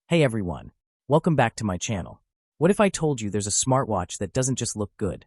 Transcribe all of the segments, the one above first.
Hey everyone, welcome back to my channel. What if I told you there's a smartwatch that doesn't just look good,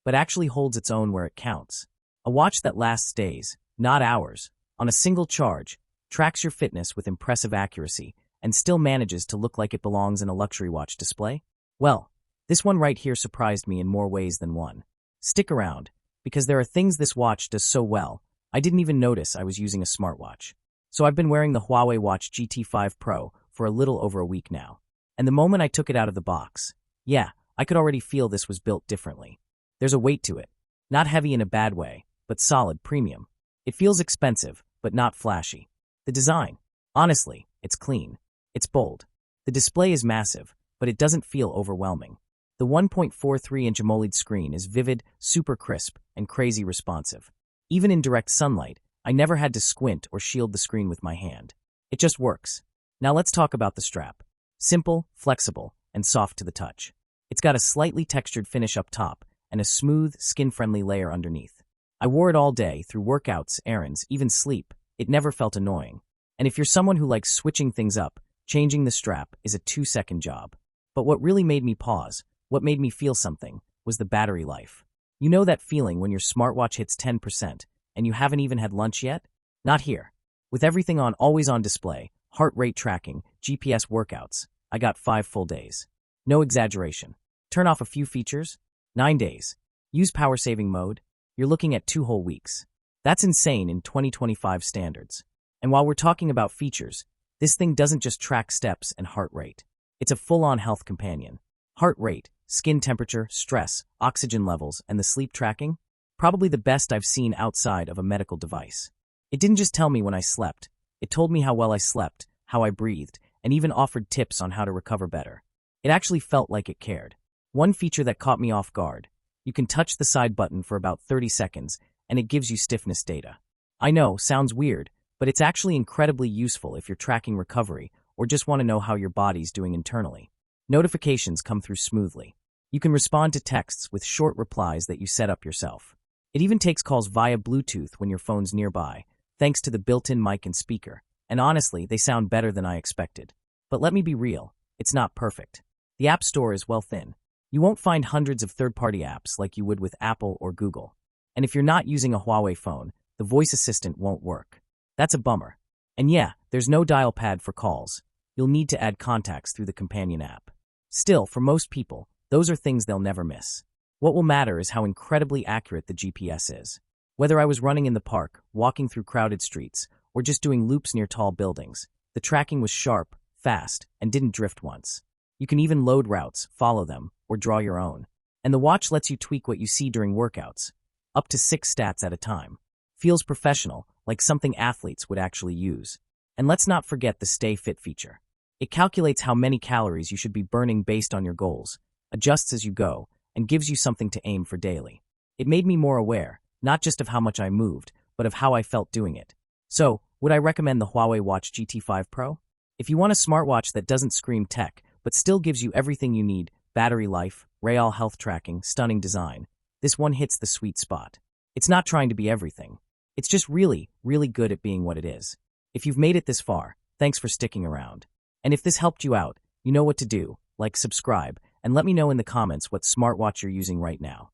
but actually holds its own where it counts? A watch that lasts days, not hours, on a single charge, tracks your fitness with impressive accuracy, and still manages to look like it belongs in a luxury watch display? Well, this one right here surprised me in more ways than one. Stick around, because there are things this watch does so well, I didn't even notice I was using a smartwatch. So I've been wearing the Huawei Watch GT5 Pro for a little over a week now. And the moment I took it out of the box, I could already feel this was built differently. There's a weight to it. Not heavy in a bad way, but solid premium. It feels expensive, but not flashy. The design, honestly, it's clean. It's bold. The display is massive, but it doesn't feel overwhelming. The 1.43-inch AMOLED screen is vivid, super crisp, and crazy responsive. Even in direct sunlight, I never had to squint or shield the screen with my hand. It just works. Now let's talk about the strap. Simple, flexible, and soft to the touch. It's got a slightly textured finish up top and a smooth, skin-friendly layer underneath. I wore it all day through workouts, errands, even sleep. It never felt annoying. And if you're someone who likes switching things up, changing the strap is a 2-second job. But what really made me pause, what made me feel something, was the battery life. You know that feeling when your smartwatch hits 10% and you haven't even had lunch yet? Not here. With everything on always on display, heart rate tracking, GPS workouts, I got 5 full days. No exaggeration. Turn off a few features? 9 days. Use power saving mode? You're looking at 2 whole weeks. That's insane in 2025 standards. And while we're talking about features, this thing doesn't just track steps and heart rate. It's a full-on health companion. Heart rate, skin temperature, stress, oxygen levels, and the sleep tracking? Probably the best I've seen outside of a medical device. It didn't just tell me when I slept. It told me how well I slept, how I breathed, and even offered tips on how to recover better. It actually felt like it cared. One feature that caught me off guard. You can touch the side button for about 30 seconds, and it gives you stiffness data. I know, sounds weird, but it's actually incredibly useful if you're tracking recovery or just want to know how your body's doing internally. Notifications come through smoothly. You can respond to texts with short replies that you set up yourself. It even takes calls via Bluetooth when your phone's nearby, thanks to the built-in mic and speaker. And honestly, they sound better than I expected. But let me be real, it's not perfect. The App Store is well thin. You won't find hundreds of third-party apps like you would with Apple or Google. And if you're not using a Huawei phone, the voice assistant won't work. That's a bummer. And there's no dial pad for calls. You'll need to add contacts through the companion app. Still, for most people, those are things they'll never miss. What will matter is how incredibly accurate the GPS is. Whether I was running in the park, walking through crowded streets, or just doing loops near tall buildings, the tracking was sharp, fast, and didn't drift once. You can even load routes, follow them, or draw your own. And the watch lets you tweak what you see during workouts, up to 6 stats at a time. Feels professional, like something athletes would actually use. And let's not forget the Stay Fit feature. It calculates how many calories you should be burning based on your goals, adjusts as you go, and gives you something to aim for daily. It made me more aware, not just of how much I moved, but of how I felt doing it. So, would I recommend the Huawei Watch GT5 Pro? If you want a smartwatch that doesn't scream tech, but still gives you everything you need, battery life, real health tracking, stunning design, this one hits the sweet spot. It's not trying to be everything. It's just really, really good at being what it is. If you've made it this far, thanks for sticking around. And if this helped you out, you know what to do, like subscribe, and let me know in the comments what smartwatch you're using right now.